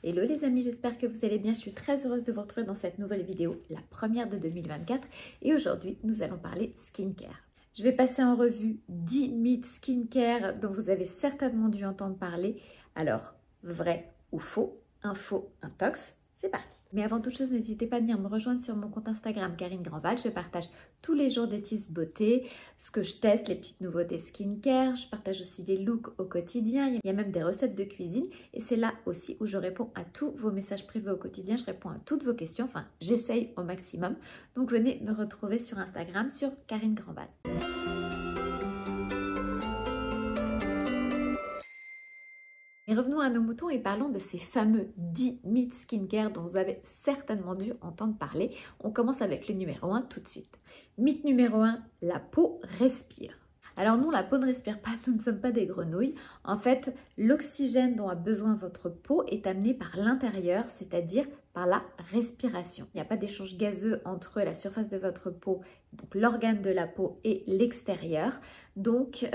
Hello les amis, j'espère que vous allez bien. Je suis très heureuse de vous retrouver dans cette nouvelle vidéo, la première de 2024. Et aujourd'hui, nous allons parler skincare. Je vais passer en revue 10 mythes skincare dont vous avez certainement dû entendre parler. Alors, vrai ou faux, info, intox, c'est parti. Mais avant toute chose, n'hésitez pas à venir me rejoindre sur mon compte Instagram Karine Grandval. Je partage tous les jours des tips beauté, ce que je teste, les petites nouveautés skincare. Je partage aussi des looks au quotidien. Il y a même des recettes de cuisine. Et c'est là aussi où je réponds à tous vos messages privés au quotidien. Je réponds à toutes vos questions. Enfin, j'essaye au maximum. Donc venez me retrouver sur Instagram sur Karine Grandval. Et revenons à nos moutons et parlons de ces fameux 10 mythes skincare dont vous avez certainement dû entendre parler. On commence avec le numéro 1 tout de suite. Mythe numéro 1, la peau respire. Alors non, la peau ne respire pas, nous ne sommes pas des grenouilles. En fait, l'oxygène dont a besoin votre peau est amené par l'intérieur, c'est-à-dire par la respiration. Il n'y a pas d'échange gazeux entre la surface de votre peau, donc l'organe de la peau, et l'extérieur. Donc,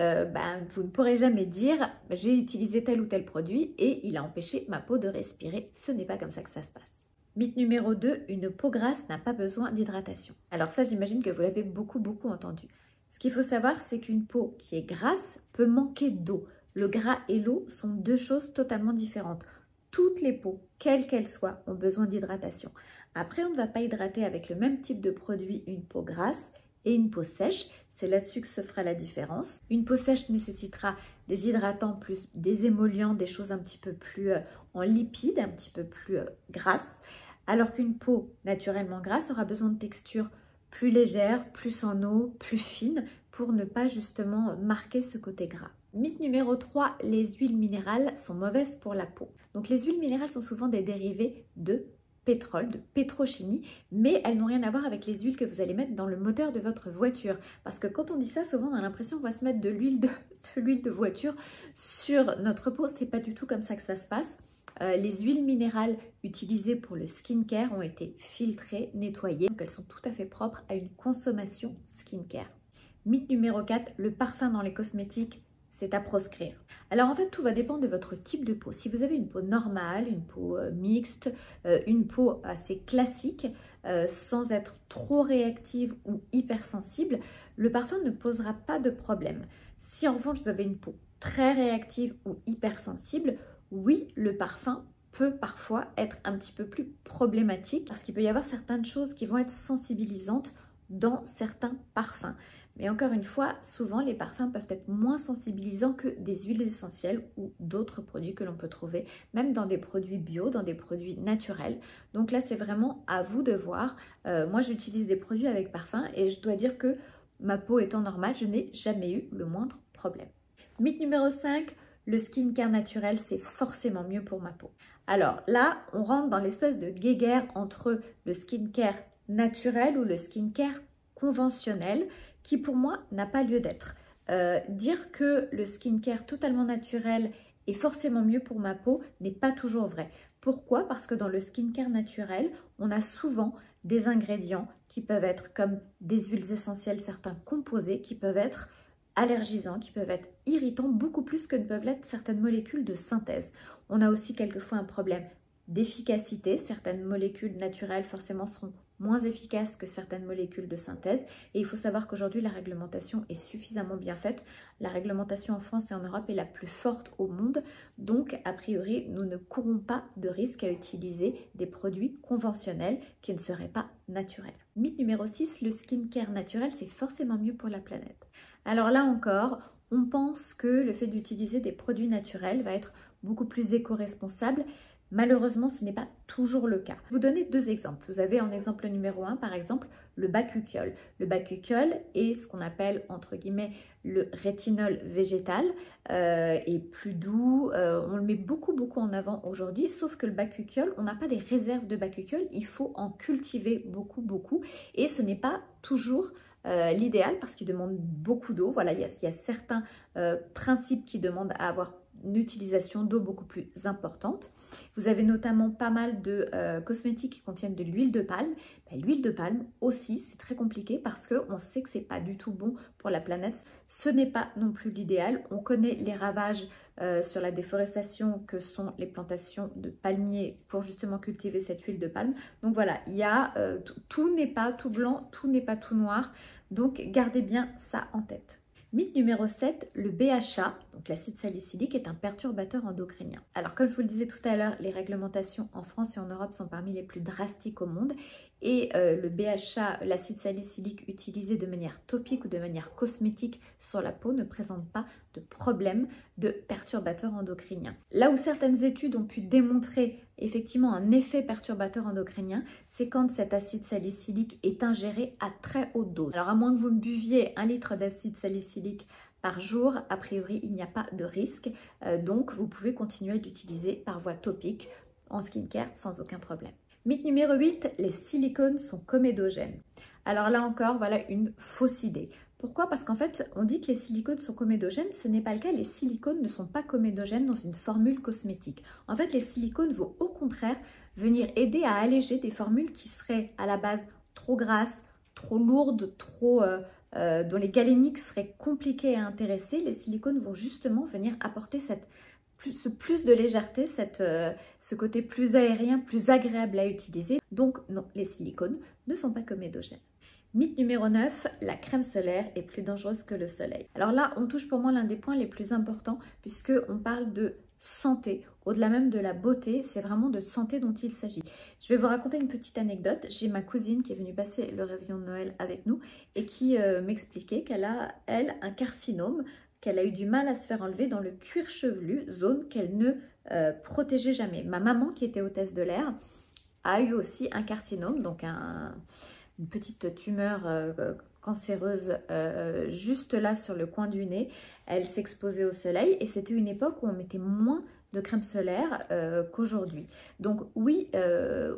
vous ne pourrez jamais dire « j'ai utilisé tel ou tel produit et il a empêché ma peau de respirer ». Ce n'est pas comme ça que ça se passe. Mythe numéro 2, une peau grasse n'a pas besoin d'hydratation. Alors ça, j'imagine que vous l'avez beaucoup entendu. Ce qu'il faut savoir, c'est qu'une peau qui est grasse peut manquer d'eau. Le gras et l'eau sont deux choses totalement différentes. Toutes les peaux, quelles qu'elles soient, ont besoin d'hydratation. Après, on ne va pas hydrater avec le même type de produit une peau grasse et une peau sèche. C'est là-dessus que se fera la différence. Une peau sèche nécessitera des hydratants plus des émollients, des choses un petit peu plus en lipides, un petit peu plus grasses. Alors qu'une peau naturellement grasse aura besoin de texture plus légère, plus en eau, plus fine, pour ne pas justement marquer ce côté gras. Mythe numéro 3, les huiles minérales sont mauvaises pour la peau. Donc les huiles minérales sont souvent des dérivés de pétrole, de pétrochimie, mais elles n'ont rien à voir avec les huiles que vous allez mettre dans le moteur de votre voiture. Parce que quand on dit ça, souvent on a l'impression qu'on va se mettre de l'huile de voiture sur notre peau. C'est pas du tout comme ça que ça se passe. Les huiles minérales utilisées pour le skincare ont été filtrées, nettoyées, donc elles sont tout à fait propres à une consommation skincare. Mythe numéro 4, le parfum dans les cosmétiques, c'est à proscrire. Alors en fait, tout va dépendre de votre type de peau. Si vous avez une peau normale, une peau mixte, une peau assez classique, sans être trop réactive ou hypersensible, le parfum ne posera pas de problème. Si en revanche vous avez une peau très réactive ou hypersensible, oui, le parfum peut parfois être un petit peu plus problématique parce qu'il peut y avoir certaines choses qui vont être sensibilisantes dans certains parfums. Mais encore une fois, souvent les parfums peuvent être moins sensibilisants que des huiles essentielles ou d'autres produits que l'on peut trouver, même dans des produits bio, dans des produits naturels. Donc là, c'est vraiment à vous de voir. Moi, j'utilise des produits avec parfum et je dois dire que ma peau étant normale, je n'ai jamais eu le moindre problème. Mythe numéro 5. Le skincare naturel, c'est forcément mieux pour ma peau. Alors là, on rentre dans l'espèce de guéguerre entre le skincare naturel ou le skincare conventionnel qui pour moi n'a pas lieu d'être. Dire que le skincare totalement naturel est forcément mieux pour ma peau n'est pas toujours vrai. Pourquoi? Parce que dans le skincare naturel, on a souvent des ingrédients qui peuvent être comme des huiles essentielles, certains composés qui peuvent être allergisants, qui peuvent être irritants beaucoup plus que ne peuvent l'être certaines molécules de synthèse. On a aussi quelquefois un problème d'efficacité. Certaines molécules naturelles forcément seront moins efficaces que certaines molécules de synthèse. Et il faut savoir qu'aujourd'hui, la réglementation est suffisamment bien faite. La réglementation en France et en Europe est la plus forte au monde. Donc, a priori, nous ne courons pas de risque à utiliser des produits conventionnels qui ne seraient pas naturels. Mythe numéro 6, le skincare naturel, c'est forcément mieux pour la planète. Alors là encore, on pense que le fait d'utiliser des produits naturels va être beaucoup plus éco-responsable. Malheureusement, ce n'est pas toujours le cas. Je vais vous donner deux exemples. Vous avez en exemple numéro 1, par exemple, le bakuchiol. Le bakuchiol est ce qu'on appelle, entre guillemets, le rétinol végétal, est plus doux. On le met beaucoup en avant aujourd'hui, sauf que le bakuchiol, on n'a pas des réserves de bakuchiol. Il faut en cultiver beaucoup. Et ce n'est pas toujours l'idéal parce qu'il demande beaucoup d'eau. Voilà, il y a certains principes qui demandent à avoir utilisation d'eau beaucoup plus importante. Vous avez notamment pas mal de cosmétiques qui contiennent de l'huile de palme. L'huile de palme aussi, c'est très compliqué parce qu'on sait que c'est pas du tout bon pour la planète. Ce n'est pas non plus l'idéal. On connaît les ravages sur la déforestation que sont les plantations de palmiers pour justement cultiver cette huile de palme. Donc voilà, il y a tout n'est pas tout blanc, tout n'est pas tout noir. Donc gardez bien ça en tête. Mythe numéro 7, le BHA, donc l'acide salicylique, est un perturbateur endocrinien. Alors comme je vous le disais tout à l'heure, les réglementations en France et en Europe sont parmi les plus drastiques au monde. Et le BHA, l'acide salicylique utilisé de manière topique ou de manière cosmétique sur la peau ne présente pas de problème de perturbateur endocrinien. Là où certaines études ont pu démontrer effectivement un effet perturbateur endocrinien, c'est quand cet acide salicylique est ingéré à très haute dose. Alors à moins que vous ne buviez 1 litre d'acide salicylique par jour, a priori il n'y a pas de risque, donc vous pouvez continuer d'utiliser par voie topique en skincare sans aucun problème. Mythe numéro 8, les silicones sont comédogènes. Alors là encore, voilà une fausse idée. Pourquoi? Parce qu'en fait, on dit que les silicones sont comédogènes, ce n'est pas le cas. Les silicones ne sont pas comédogènes dans une formule cosmétique. En fait, les silicones vont au contraire venir aider à alléger des formules qui seraient à la base trop grasses, trop lourdes, dont les galéniques seraient compliquées à intéresser. Les silicones vont justement venir apporter ce plus de légèreté, ce côté plus aérien, plus agréable à utiliser. Donc non, les silicones ne sont pas comédogènes. Mythe numéro 9, la crème solaire est plus dangereuse que le soleil. Alors là, on touche pour moi l'un des points les plus importants puisqu'on parle de santé. Au-delà même de la beauté, c'est vraiment de santé dont il s'agit. Je vais vous raconter une petite anecdote. J'ai ma cousine qui est venue passer le réveillon de Noël avec nous et qui m'expliquait qu'elle a, elle, un carcinome, qu'elle a eu du mal à se faire enlever dans le cuir chevelu, zone qu'elle ne protégeait jamais. Ma maman, qui était hôtesse de l'air, a eu aussi un carcinome, donc une petite tumeur cancéreuse juste là sur le coin du nez. Elle s'exposait au soleil et c'était une époque où on mettait moins de crème solaire qu'aujourd'hui. Donc oui,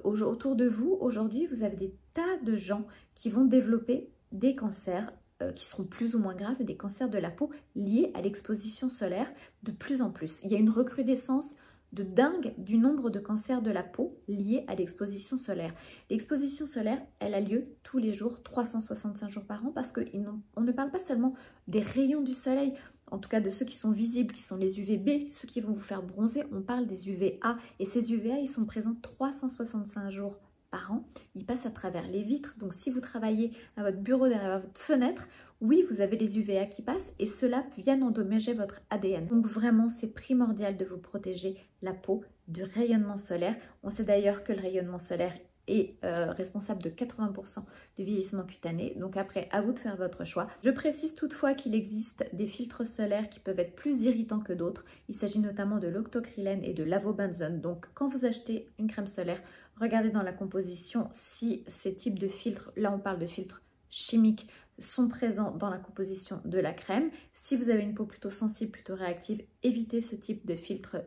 autour de vous, aujourd'hui, vous avez des tas de gens qui vont développer des cancers qui seront plus ou moins graves, des cancers de la peau liés à l'exposition solaire de plus en plus. Il y a une recrudescence de dingue du nombre de cancers de la peau liés à l'exposition solaire. L'exposition solaire, elle a lieu tous les jours, 365 jours par an, parce qu'on ne parle pas seulement des rayons du soleil, en tout cas de ceux qui sont visibles, qui sont les UVB, ceux qui vont vous faire bronzer, on parle des UVA. Et ces UVA, ils sont présents 365 jours par an, ils passent à travers les vitres. Donc si vous travaillez à votre bureau derrière votre fenêtre, oui, vous avez les UVA qui passent et cela vient endommager votre ADN. Donc vraiment, c'est primordial de vous protéger la peau du rayonnement solaire. On sait d'ailleurs que le rayonnement solaire est responsable de 80% du vieillissement cutané. Donc après, à vous de faire votre choix. Je précise toutefois qu'il existe des filtres solaires qui peuvent être plus irritants que d'autres. Il s'agit notamment de l'octocrylène et de l'avobenzone. Donc quand vous achetez une crème solaire, regardez dans la composition si ces types de filtres, là on parle de filtres chimiques, sont présents dans la composition de la crème. Si vous avez une peau plutôt sensible, plutôt réactive, évitez ce type de filtre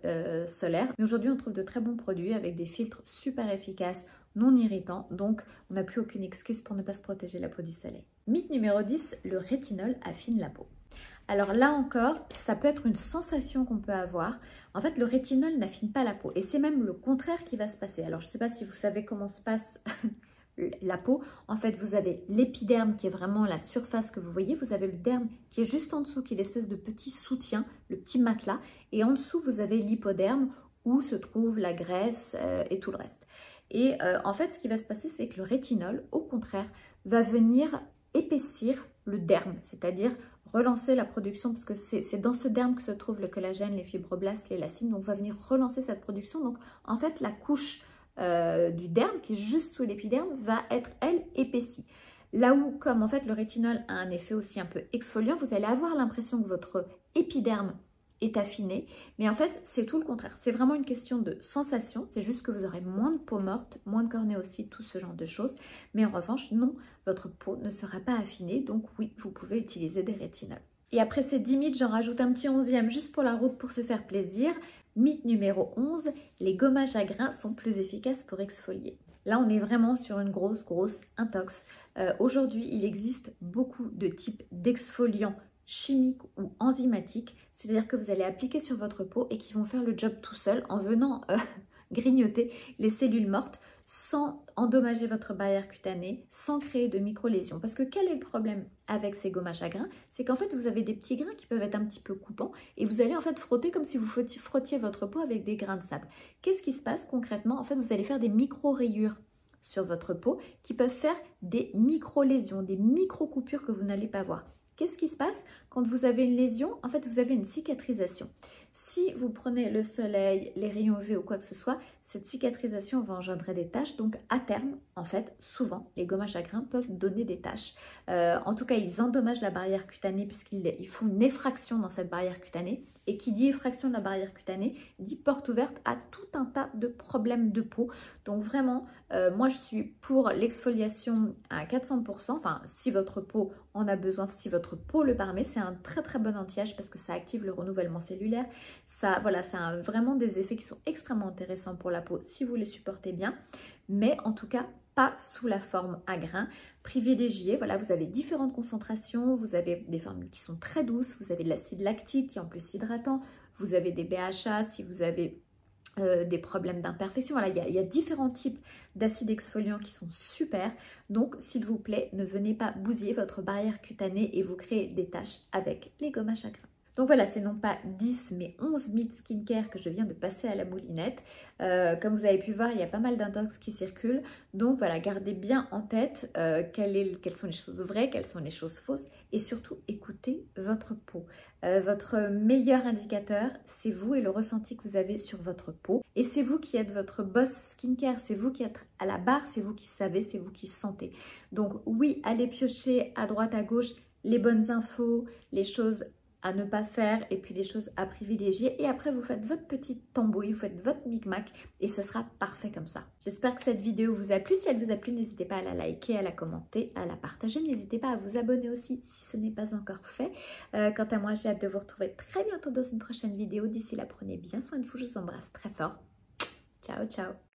solaire. Mais aujourd'hui, on trouve de très bons produits avec des filtres super efficaces, non irritants. Donc, on n'a plus aucune excuse pour ne pas se protéger la peau du soleil. Mythe numéro 10, le rétinol affine la peau. Alors là encore, ça peut être une sensation qu'on peut avoir. En fait, le rétinol n'affine pas la peau. Et c'est même le contraire qui va se passer. Alors, je ne sais pas si vous savez comment se passe la peau. En fait, vous avez l'épiderme qui est vraiment la surface que vous voyez. Vous avez le derme qui est juste en dessous, qui est l'espèce de petit soutien, le petit matelas. Et en dessous, vous avez l'hypoderme où se trouve la graisse et tout le reste. Et en fait, ce qui va se passer, c'est que le rétinol, au contraire, va venir épaissir le derme, c'est-à-dire relancer la production, parce que c'est dans ce derme que se trouve le collagène, les fibroblastes, l'élastine, donc va venir relancer cette production. Donc en fait, la couche du derme, qui est juste sous l'épiderme, va être, elle, épaissie. Là où, comme en fait le rétinol a un effet aussi un peu exfoliant, vous allez avoir l'impression que votre épiderme est affiné, mais en fait c'est tout le contraire. C'est vraiment une question de sensation, c'est juste que vous aurez moins de peau morte, moins de cornée aussi, tout ce genre de choses, mais en revanche non, votre peau ne sera pas affinée, donc oui, vous pouvez utiliser des rétinols. Et après ces 10 mythes, j'en rajoute un petit 11e juste pour la route pour se faire plaisir. Mythe numéro 11, les gommages à grains sont plus efficaces pour exfolier. Là, on est vraiment sur une grosse intox. Aujourd'hui, il existe beaucoup de types d'exfoliants chimiques ou enzymatiques, c'est-à-dire que vous allez appliquer sur votre peau et qui vont faire le job tout seul en venant grignoter les cellules mortes sans endommager votre barrière cutanée, sans créer de micro-lésions. Parce que quel est le problème avec ces gommages à grains? C'est qu'en fait, vous avez des petits grains qui peuvent être un petit peu coupants et vous allez en fait frotter comme si vous frottiez votre peau avec des grains de sable. Qu'est-ce qui se passe concrètement? En fait, vous allez faire des micro-rayures sur votre peau qui peuvent faire des micro-lésions, des micro-coupures que vous n'allez pas voir. Qu'est-ce qui se passe quand vous avez une lésion? En fait, vous avez une cicatrisation. Si vous prenez le soleil, les rayons UV ou quoi que ce soit, cette cicatrisation va engendrer des taches. Donc, à terme, en fait, souvent, les gommages à grains peuvent donner des taches. En tout cas, ils endommagent la barrière cutanée puisqu'ils font une effraction dans cette barrière cutanée. Et qui dit effraction de la barrière cutanée, dit porte ouverte à tout un tas de problèmes de peau. Donc vraiment, moi je suis pour l'exfoliation à 400%. Enfin, si votre peau en a besoin, si votre peau le permet, c'est un très très bon anti-âge parce que ça active le renouvellement cellulaire. Ça, voilà, ça a vraiment des effets qui sont extrêmement intéressants pour la peau si vous les supportez bien. Mais en tout cas, pas sous la forme à grains. Privilégiez, voilà, vous avez différentes concentrations, vous avez des formules qui sont très douces, vous avez de l'acide lactique qui est en plus hydratant, vous avez des BHA si vous avez des problèmes d'imperfection. Voilà, il y a différents types d'acides exfoliants qui sont super. Donc, s'il vous plaît, ne venez pas bousiller votre barrière cutanée et vous créer des taches avec les gommages à grains. Donc voilà, c'est non pas 10 mais 11 mythes skincare que je viens de passer à la moulinette. Comme vous avez pu voir, il y a pas mal d'intox qui circulent. Donc voilà, gardez bien en tête quelles sont les choses vraies, quelles sont les choses fausses. Et surtout, écoutez votre peau. Votre meilleur indicateur, c'est vous et le ressenti que vous avez sur votre peau. Et c'est vous qui êtes votre boss skincare, c'est vous qui êtes à la barre, c'est vous qui savez, c'est vous qui sentez. Donc oui, allez piocher à droite, à gauche les bonnes infos, les choses à ne pas faire et puis les choses à privilégier. Et après, vous faites votre petite tambouille, vous faites votre micmac et ce sera parfait comme ça. J'espère que cette vidéo vous a plu. Si elle vous a plu, n'hésitez pas à la liker, à la commenter, à la partager. N'hésitez pas à vous abonner aussi si ce n'est pas encore fait. Quant à moi, j'ai hâte de vous retrouver très bientôt dans une prochaine vidéo. D'ici là, prenez bien soin de vous. Je vous embrasse très fort. Ciao, ciao.